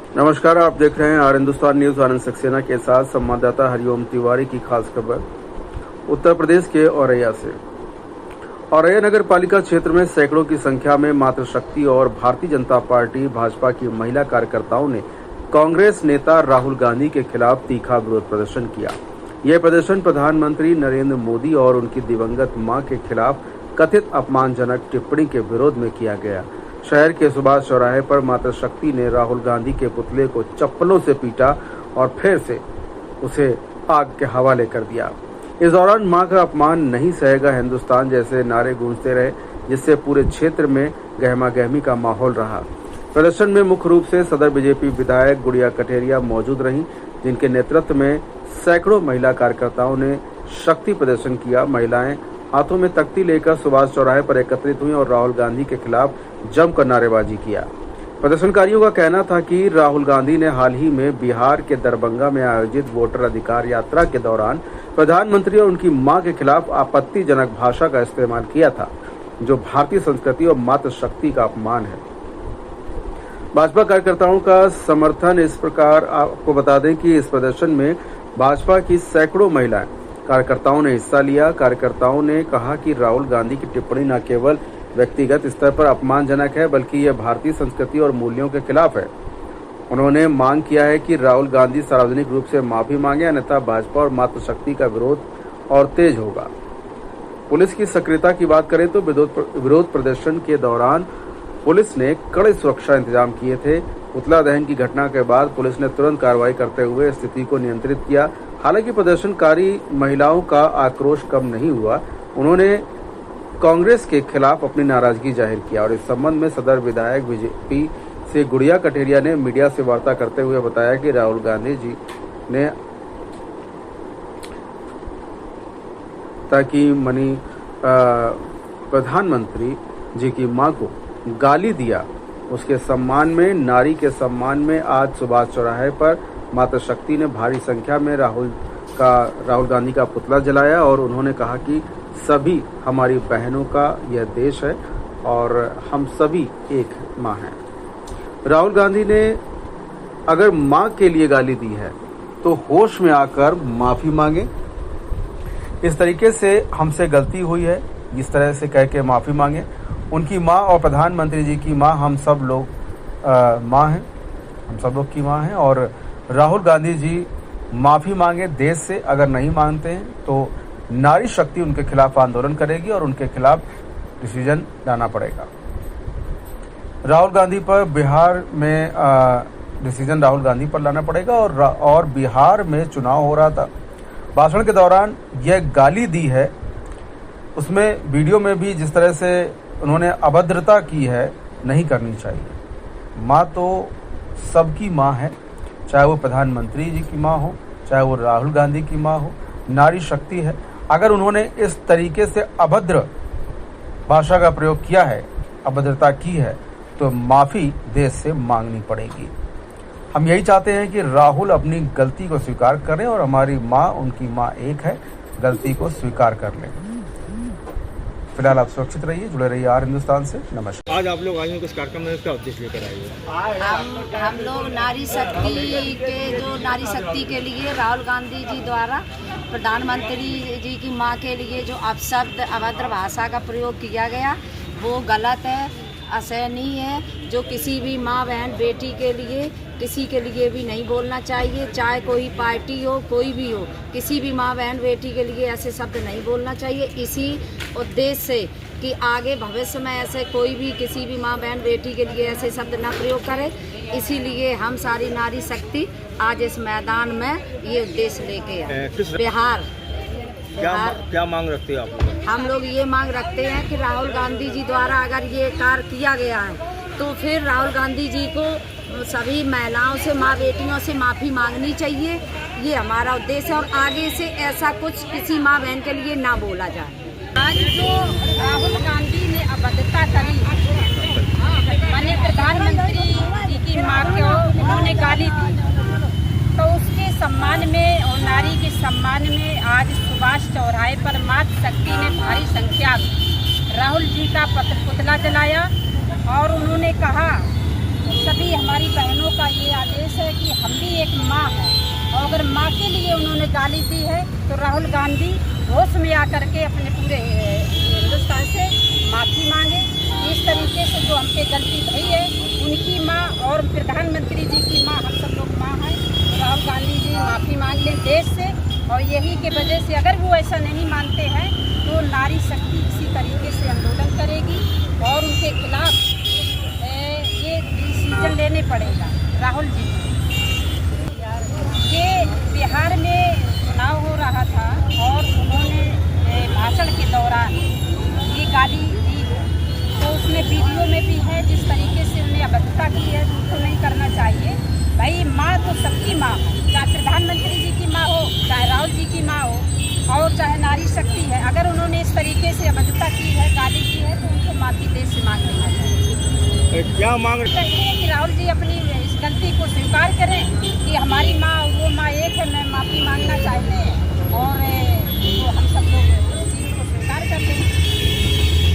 नमस्कार, आप देख रहे हैं आर हिंदुस्तान न्यूज। आनंद सक्सेना के साथ संवाददाता हरिओम तिवारी की खास खबर उत्तर प्रदेश के औरैया से। औरैया नगर पालिका क्षेत्र में सैकड़ों की संख्या में मातृशक्ति और भारतीय जनता पार्टी भाजपा की महिला कार्यकर्ताओं ने कांग्रेस नेता राहुल गांधी के खिलाफ तीखा विरोध प्रदर्शन किया। यह प्रदर्शन प्रधानमंत्री नरेंद्र मोदी और उनकी दिवंगत मां के खिलाफ कथित अपमानजनक टिप्पणी के विरोध में किया गया। शहर के सुभाष चौराहे पर मातृशक्ति ने राहुल गांधी के पुतले को चप्पलों से पीटा और फिर से उसे आग के हवाले कर दिया। इस दौरान मां का अपमान नहीं सहेगा हिंदुस्तान जैसे नारे गूंजते रहे, जिससे पूरे क्षेत्र में गहमागहमी का माहौल रहा। प्रदर्शन में मुख्य रूप से सदर बीजेपी विधायक गुड़िया कटेरिया मौजूद रहीं, जिनके नेतृत्व में सैकड़ों महिला कार्यकर्ताओं ने शक्ति प्रदर्शन किया। महिलाएं हाथों में तख्ती लेकर सुभाष चौराहे पर एकत्रित हुई और राहुल गांधी के खिलाफ जमकर नारेबाजी किया। प्रदर्शनकारियों का कहना था कि राहुल गांधी ने हाल ही में बिहार के दरभंगा में आयोजित वोटर अधिकार यात्रा के दौरान प्रधानमंत्री और उनकी मां के खिलाफ आपत्तिजनक भाषा का इस्तेमाल किया था, जो भारतीय संस्कृति और मातृशक्ति का अपमान है। भाजपा कार्यकर्ताओं का समर्थन इस प्रकार, आपको बता दें कि इस प्रदर्शन में भाजपा की सैकड़ों महिलाएं कार्यकर्ताओं ने हिस्सा लिया। कार्यकर्ताओं ने कहा कि राहुल गांधी की टिप्पणी न केवल व्यक्तिगत स्तर पर अपमानजनक है, बल्कि यह भारतीय संस्कृति और मूल्यों के खिलाफ है। उन्होंने मांग किया है कि राहुल गांधी सार्वजनिक रूप से माफी मांगे, अन्यथा भाजपा और मातृशक्ति का विरोध और तेज होगा। पुलिस की सक्रियता की बात करें तो विरोध प्रदर्शन के दौरान पुलिस ने कड़े सुरक्षा इंतजाम किए थे। पुतला दहन की घटना के बाद पुलिस ने तुरंत कार्रवाई करते हुए स्थिति को नियंत्रित किया। हालांकि प्रदर्शनकारी महिलाओं का आक्रोश कम नहीं हुआ। उन्होंने कांग्रेस के खिलाफ अपनी नाराजगी जाहिर किया और इस संबंध में सदर विधायक बीजेपी से गुड़िया कटेरिया ने मीडिया से वार्ता करते हुए बताया कि राहुल गांधी जी ने ताकि प्रधानमंत्री जी की मां को गाली दिया, उसके सम्मान में, नारी के सम्मान में आज सुभाष चौराहे पर मातृशक्ति ने भारी संख्या में राहुल गांधी का पुतला जलाया और उन्होंने कहा कि सभी हमारी बहनों का यह देश है और हम सभी एक मां हैं। राहुल गांधी ने अगर मां के लिए गाली दी है तो होश में आकर माफी मांगे। इस तरीके से हमसे गलती हुई है, इस तरह से कह के माफी मांगे। उनकी मां और प्रधानमंत्री जी की मां, हम सब लोग मां हैं, हम सब लोग की मां हैं और राहुल गांधी जी माफी मांगे देश से। अगर नहीं मानते हैं तो नारी शक्ति उनके खिलाफ आंदोलन करेगी और उनके खिलाफ डिसीजन लाना पड़ेगा। राहुल गांधी पर बिहार में डिसीजन राहुल गांधी पर लाना पड़ेगा और बिहार में चुनाव हो रहा था। भाषण के दौरान यह गाली दी है, उसमें वीडियो में भी जिस तरह से उन्होंने अभद्रता की है, नहीं करनी चाहिए। माँ तो सबकी माँ है, चाहे वो प्रधानमंत्री जी की माँ हो, चाहे वो राहुल गांधी की माँ हो, नारी शक्ति है। अगर उन्होंने इस तरीके से अभद्र भाषा का प्रयोग किया है, अभद्रता की है, तो माफी देश से मांगनी पड़ेगी। हम यही चाहते हैं कि राहुल अपनी गलती को स्वीकार करें और हमारी माँ, उनकी माँ एक है, गलती को स्वीकार कर लें। फिलहाल आप सुरक्षित रहिए, जुड़े रहिए आर हिंदुस्तान से। नमस्कार। आज आप लोग आए हैं किस कार्यक्रम में, इसका उद्देश्य लेकर आए हैं? हम लोग नारी शक्ति के लिए राहुल गांधी जी द्वारा प्रधानमंत्री जी की मां के लिए जो अपशब्द, अभद्र भाषा का प्रयोग किया गया, वो गलत है, असहनीय है। जो किसी भी माँ, बहन, बेटी के लिए, किसी के लिए भी नहीं बोलना चाहिए, चाहे कोई पार्टी हो, कोई भी हो, किसी भी माँ, बहन, बेटी के लिए ऐसे शब्द नहीं बोलना चाहिए। इसी उद्देश्य से कि आगे भविष्य में ऐसे कोई भी किसी भी माँ, बहन, बेटी के लिए ऐसे शब्द न प्रयोग करे, इसीलिए हम सारी नारी शक्ति आज इस मैदान में ये उद्देश्य लेके आए। बिहार क्या मांग रखते हैं आप लोग? हम लोग ये मांग रखते हैं कि राहुल गांधी जी द्वारा अगर ये कार्य किया गया है तो फिर राहुल गांधी जी को सभी महिलाओं से, माँ बेटियों से माफ़ी मांगनी चाहिए। ये हमारा उद्देश्य है और आगे से ऐसा कुछ किसी माँ बहन के लिए ना बोला जाए। आज जो राहुल गांधी ने अभद्रता करी, माननीय प्रधानमंत्री जी की मां को उन्होंने गाली दी, तो उसके सम्मान में और नारी के सम्मान में आज सुभाष चौराहे पर मातृशक्ति ने भारी संख्या में राहुल जी का पुतला जलाया और उन्होंने कहा सभी हमारी बहनों का ये आदेश एक माँ है, और अगर माँ के लिए उन्होंने गाली दी है तो राहुल गांधी होश में आकर के अपने पूरे हिंदुस्तान से माफ़ी मांगे। इस तरीके से जो हम पे गलती भई है, उनकी माँ और प्रधानमंत्री जी की माँ, हम सब लोग माँ हैं, राहुल गांधी जी माफ़ी मांग लें देश से। और यही के वजह से अगर वो ऐसा नहीं मानते हैं तो नारी शक्ति इसी तरीके से आंदोलन करेगी और उनके खिलाफ ये डिसीजन लेने पड़ेगा राहुल जी को। ये बिहार में चुनाव हो रहा था और उन्होंने भाषण के दौरान ये गाली दी है, तो उसमें वीडियो में भी है जिस तरीके से उन्हें अभद्रता की है, उसको नहीं करना चाहिए। भाई माँ तो सबकी माँ है, चाहे प्रधानमंत्री जी की माँ हो, चाहे राहुल जी की माँ हो, और चाहे नारी शक्ति है। अगर उन्होंने इस तरीके से अभद्रता की है, गाली की है, तो उनको माफ़ी देश से मांग लेना चाहिए। क्या मांग चाहिए कि राहुल जी अपनी इस गलती को स्वीकार करें